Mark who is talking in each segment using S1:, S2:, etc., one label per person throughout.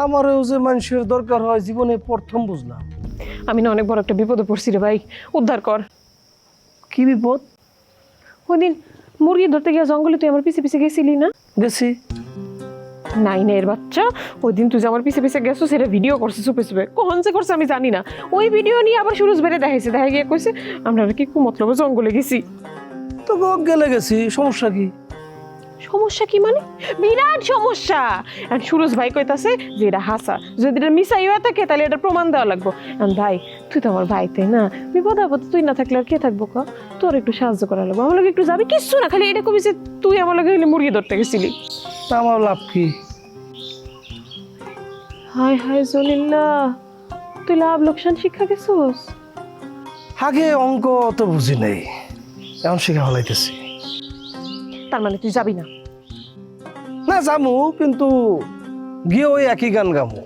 S1: আমারও যে মানুষের দরকার হয় জীবনে প্রথম বুঝলাম।
S2: আমি না অনেক বড় একটা বিপদে পড়ছি রে ভাই, উদ্ধার কর।
S1: কি বিপদ?
S2: ওই দিন মুরগি ধরতে গিয়ে জঙ্গলে তুই আমার পিছে পিছে গেছিলি না?
S1: গেছি।
S2: নাই না এর বাচ্চা, ওই দিন তুই যে আমার পিছে পিছে গেছো সেটা ভিডিও করছে চুপে চুপে, কখন যে করছে আমি জানি না। ওই ভিডিও নিয়ে আবার সুরজ বেড়ে দেখাইছে, দেখা গিয়ে কইছে আমরা কি কুমতলবে জঙ্গলে গেছি।
S1: তো গেলে গেছি, সমস্যা কি?
S2: সমস্যা কি মানে? বিরাট সমস্যা। আর সুরজ ভাই কইতাছে যে এটা হাসা, যদি এটা মিসাই হয়ে থাকে তাহলে এটা প্রমাণ দেওয়া লাগবো। ভাই তুই তো আমার ভাই, তাই না? বিপদ আপদ তুই না থাকলে আর কে থাকবো? তোর একটু সাহায্য করা লাগবো, আমার লোক একটু যাবি, কিচ্ছু না, খালি এটা কবি যে তুই আমার লোক মুরগি ধরতে গেছিলি।
S1: তা আমার লাভ কি?
S2: হায় হায় জলিল্লাহ, তুই লাভ লোকসান শিক্ষা গেছোস?
S1: আগে অঙ্ক তো বুঝি নাই, এখন শিখা হলাইতেছি।
S2: তার মানে তুই যাবি না?
S1: না যামু, কিন্তু গিয়ে ওই একই গান গামু।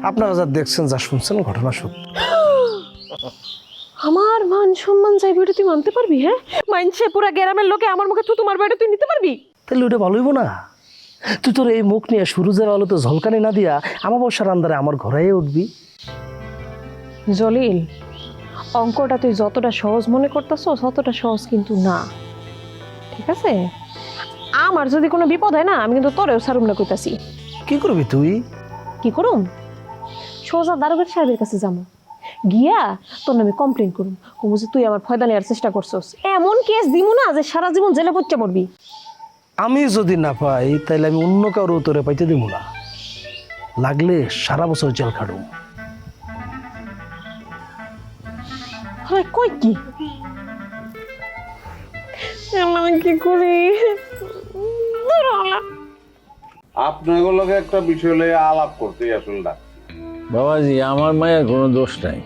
S1: আপনারা যা দেখছেন যা শুনছেন ঘটনা সত্য।
S2: আমার মান সম্মান যাইবে এটা তুই মানতে পারবি? হ্যাঁ, মানছে পুরা গ্রামের লোকে আমার মুখে তুই তোমার বাড়ি তুই নিতে পারবি?
S1: তাহলে ওটা ভালো হইব না? তুই তোর এই মুখ নিয়ে সুরজের আলোতে ঝলকানি না দিয়া আমাবস্যার আন্দারে আমার ঘরে উঠবি।
S2: জলিল, অঙ্কটা তুই যতটা সহজ মনে করতেছ ততটা সহজ কিন্তু না, ঠিক আছে? আমার যদি কোনো বিপদ হয় না, আমি কিন্তু তোরেও সারুম না কইতাছি।
S1: কি করবি তুই?
S2: কি করুম? সোজা দারোগা সাহেবের কাছে যাবো, গিয়া তোর নামে কমপ্লেন করুম, কমু যে তুই আমার ফয়দা নেওয়ার চেষ্টা করছস। এমন কেস দিমু না যে সারা জীবন জেলে পড়তে মরবি।
S1: আমি যদি না পাই তাহলে আমি অন্য কারো তোরে পাইতে দিব না, লাগলে সারা বছর জেল খাটুম।
S2: হয় কই কি আমি কি করি?
S3: আপনাগুলোকে একটা বিষয় লইয়া আলাপ করতেই আসলে ডাকছি।
S4: বাবাজি, আমার মায়ের কোনো দোষ নাই।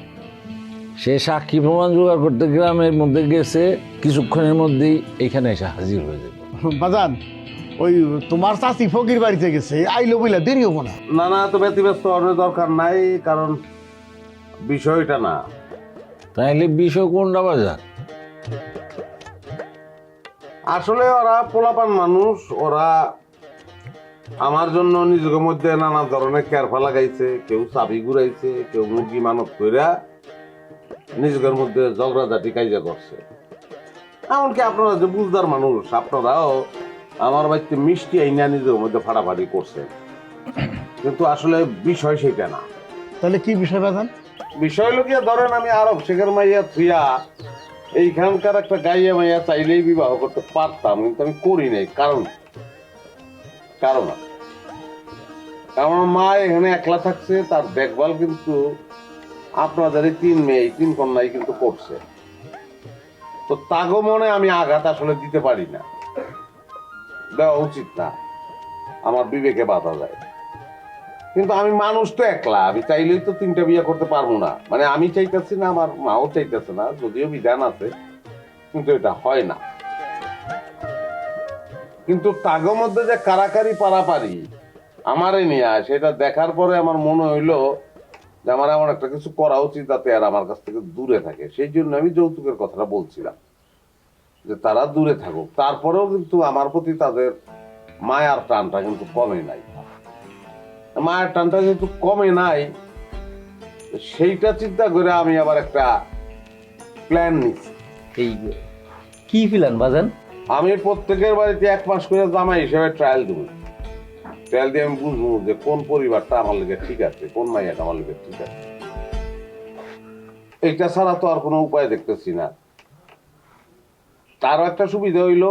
S4: সে সাক্ষী প্রমাণ জোগাড় করতে গ্রামের মধ্যে গেছে, কিছুক্ষণের মধ্যেই এখানে এসে হাজির হয়ে যাবে।
S5: বাজান, ওই তোমার চাচি ফকির বাড়িতে গেছে, আইলো বইলা দেরি হবো না।
S3: না না, তো ব্যতিব্যস্ত হওয়ার দরকার নাই, কারণ বিষয়টা না।
S4: তাইলে বিষয় কোনটা বাজার?
S3: আসলে ওরা পোলাপান মানুষ, ওরা আমার জন্য নিজের মধ্যে নানা ধরনের কেরফা লাগাইছে, কেউ চাবি ঘুরাইছে, কেউ মুরগি মানত কইরা নিজেদের মধ্যে ঝগড়াঝাটি কাইজা করছে। এমনকি আপনারা যে বুঝদার মানুষ, আপনারাও আমার বাড়িতে মিষ্টি আইনা নিজের মধ্যে ফাটাফাটি করছে, কিন্তু আসলে বিষয় সেটা না।
S5: তাহলে কি বিষয় বাজান?
S3: বিষয় লোকিয়া ধরেন, আমি আরব শেখের মাইয়া থুইয়া এইখানকার একটা গাইয়া মাইয়া চাইলেই বিবাহ করতে পারতাম, কিন্তু আমি করি নাই। কারণ আমার মা এখানে একলা থাকছে, তার দেখভাল কিন্তু আপনাদের এই 3 মেয়ে 3 কন্যাই কিন্তু করছে। তো তাগো মনে আমি আঘাত আসলে দিতে পারি না, দেওয়া উচিত না, আমার বিবেকে বাধা যায়। কিন্তু আমি মানুষ তো একলা, আমি চাইলেই তো 3টা বিয়ে করতে পারবো না। মানে আমি চাইতেছি না, আমার মাও চাইতেছে না, যদিও বিধান আছে, কিন্তু এটা হয় না। কিন্তু তাগো মধ্যে যে কারাকারি পারাপারি আমারে নিয়ে সেটা দেখার পরে আমার মনে হইলো যে আমার এমন একটা কিছু করা উচিত যাতে আর আমার কাছ থেকে দূরে থাকে। সেই জন্য আমি যৌতুকের কথাটা বলছিলাম, যে তারা দূরে থাকুক। তারপরেও কিন্তু আমার প্রতি তাদের মায়ার টানটা কিন্তু কমে নাই। মায়ের টানটা যেহেতু কমে নাই, সেইটা চিন্তা করে আমি আবার একটা প্ল্যান নিচ্ছি।
S6: এই কি প্ল্যান বাজান?
S3: আমি প্রত্যেকের বাড়িতে 1 মাস করে জামাই হিসেবে ট্রায়াল দেবো। ট্রায়াল দিয়ে আমি বুঝবো যে কোন পরিবারটা আমার লেগে ঠিক আছে, কোন মাইয়াটা আমার লেগে ঠিক আছে। এইটা ছাড়া তো আর কোনো উপায় দেখতেছি না। তারও একটা সুবিধা হইলো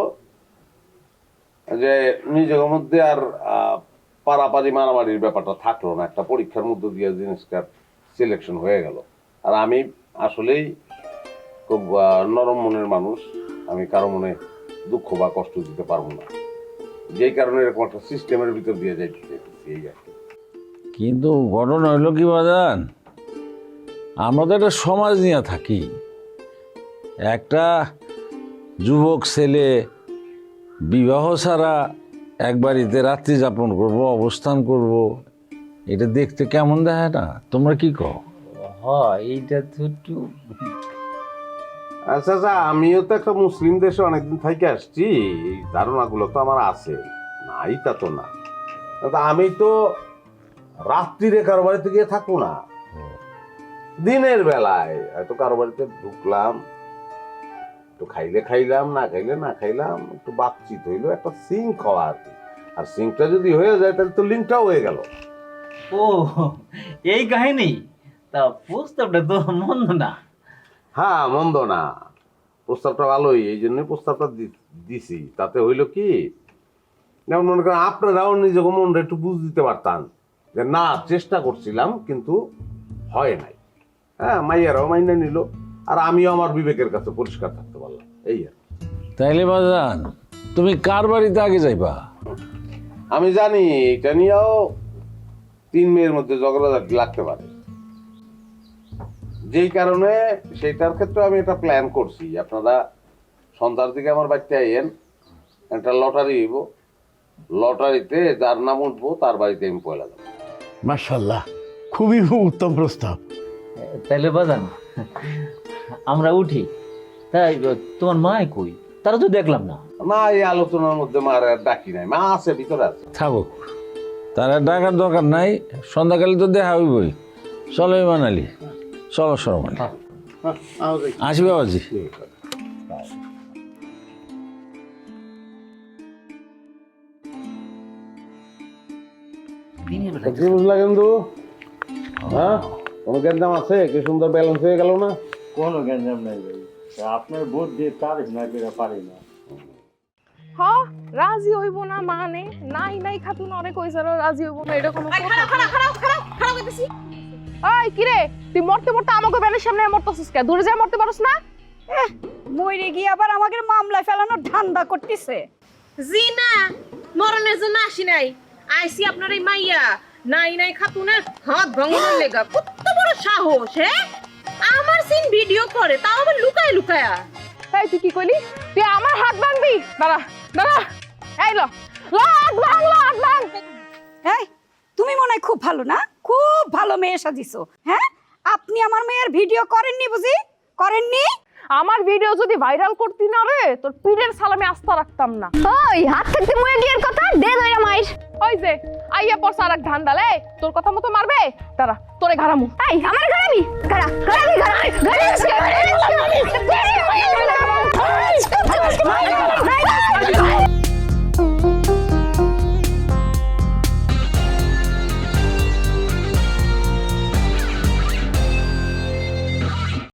S3: যে নিজের মধ্যে আর পারাপারি মারামারির ব্যাপারটা থাকলো না। একটা পরীক্ষার মধ্যে দিয়ে জিনিসটার সিলেকশন হয়ে গেল। আর আমি আসলেই খুব নরম মনের মানুষ, আমি কারো মনে দুঃখ বা কষ্ট দিতে পারবো না, যেই কারণে এরকম একটা সিস্টেমের ভিতর দিয়ে যাইতে চাইতেছি। এই আর কি।
S4: কিন্তু ঘটনা হইল কি বাজান, আমরা তো একটা সমাজ নিয়ে থাকি। একটা যুবক ছেলে বিবাহ ছাড়া এক বাড়িতে রাত্রি যাপন করব, অবস্থান করব, এটা দেখতে কেমন দেখে না? তোমরা কি কও?
S6: এইটা তো একটু
S3: আচ্ছা আচ্ছা, আমিও তো একটা মুসলিম দেশে অনেকদিন থেকে আসছি, এই ধারণাগুলো তো আমার আছে, নাই তা তো না। কিন্তু আমি তো রাত্রিরে কারো বাড়িতে গিয়ে থাকবো না, দিনের বেলায় হয়তো কারো বাড়িতে ঢুকলাম, একটু খাইলে খাইলাম, না খাইলে না খাইলাম, একটু বাতচিত হইলো, একটা সিঙ্ক হওয়া আর কি। আর সিঙ্কটা যদি হয়ে যায় তাহলে তো লিঙ্কটাও হয়ে গেল।
S6: ও এই কাহিনী, তা প্রস্তাবটা তো মন্দ না।
S3: হ্যাঁ, মন্দ না, প্রস্তাবটা ভালোই, এই জন্যই প্রস্তাবটা দিছি। তাতে হইলো কি, যেমন মনে করেন আপনারাও নিজেকে মনটা একটু বুঝ দিতে পারতাম যে না, চেষ্টা করছিলাম কিন্তু হয় নাই। হ্যাঁ, মাইয়ারাও মাইনে নিল, আর আমিও আমার বিবেকের কাছে পরিষ্কার থাকতে পারলাম, এই আর।
S4: তাইলে বাজান তুমি কার বাড়িতে আগে যাইবা?
S3: আমি জানি এটা নিয়েও 3 মেয়ের মধ্যে ঝগড়াঝাটি লাগতে পারে, যেই কারণে সেইটার ক্ষেত্রে আমি একটা প্ল্যান করছি। আপনারা সন্ধ্যার দিকে আমার বাড়িতে আইয়েন, একটা লটারি হইব, লটারিতে যার নাম উঠবো তার বাড়িতে আমি পয়লা যাবো।
S5: মাশাআল্লাহ, খুবই উত্তম প্রস্তাব।
S6: তাইলে বাজান আমরা উঠি। তাই তোমার মা কই? তারা তো দেখলাম না।
S3: না, এই আলোচনার মধ্যে মার আর ডাকি নাই, মা আছে, ভিতরে আছে।
S4: থাকুক, তার আর ডাকার দরকার নাই, সন্ধ্যাকালে তো দেখা হইবই। চলো ইমান আলী, চলো সরমান, আসবে বাবাজি।
S3: কি বুঝলা কিন্তু? হ্যাঁ, কোনো গ্যাঞ্জাম আছে? কি সুন্দর ব্যালেন্স হয়ে গেল না?
S7: কোনো গ্যাঞ্জাম নাই ভাই, আপনার বোধ দিয়ে তারিফ না করে পারি না।
S2: হ, রাজি হইব না মানে নাই নাই খাতুন অনেক কইছারো রাজি হইব না, এটা কোনো কথা? ওই কি রে, তুই মরতে মরতে আমাকে ব্যানের সামনে মরতেছিস কে? দূরে যায় মরতে পারোস না?
S8: মইরে গিয়ে আবার আমাদের মামলায় ফেলানোর ধান্দা করতেছে।
S2: জি না, মরণের জন্য আসি নাই, আইসি আপনার এই মাইয়া নাই নাই খাতুনের হাত ভাঙানোর লেগা। কত বড় সাহস! হ্যাঁ, আমার সিন ভিডিও করে, তাও আবার লুকায় লুকায়া। এই তুই কি কইলি? তুই আমার হাত ভাঙবি? দাঁড়া দাঁড়া, এই লো হাত ভাঙ, হাত ভাঙ।
S8: এই তুমি মনে হয় খুব ভালো না, খুব ভালো মেয়ে সাজিছো। হ্যাঁ, আপনি আমার মেয়ের ভিডিও করেননি বুঝি? করেননি?
S2: আমার ভিডিও যদি ভাইরাল করতি না রে, তোর পীরের সালামে আস্থা রাখতাম না।
S9: ওই হাত থাকতে মুয়ে গিয়ে কথা দে দইরা মাইর।
S2: ওই যে আইয়া পড়ছে আর এক ধান্দালে, তোর কথা মতো মারবে, দাঁড়া তোরে ঘাড়ামু।
S9: এই আমার ঘাড়াবি, ঘাড়া ঘাড়াবি, ঘাড়া ঘাড়া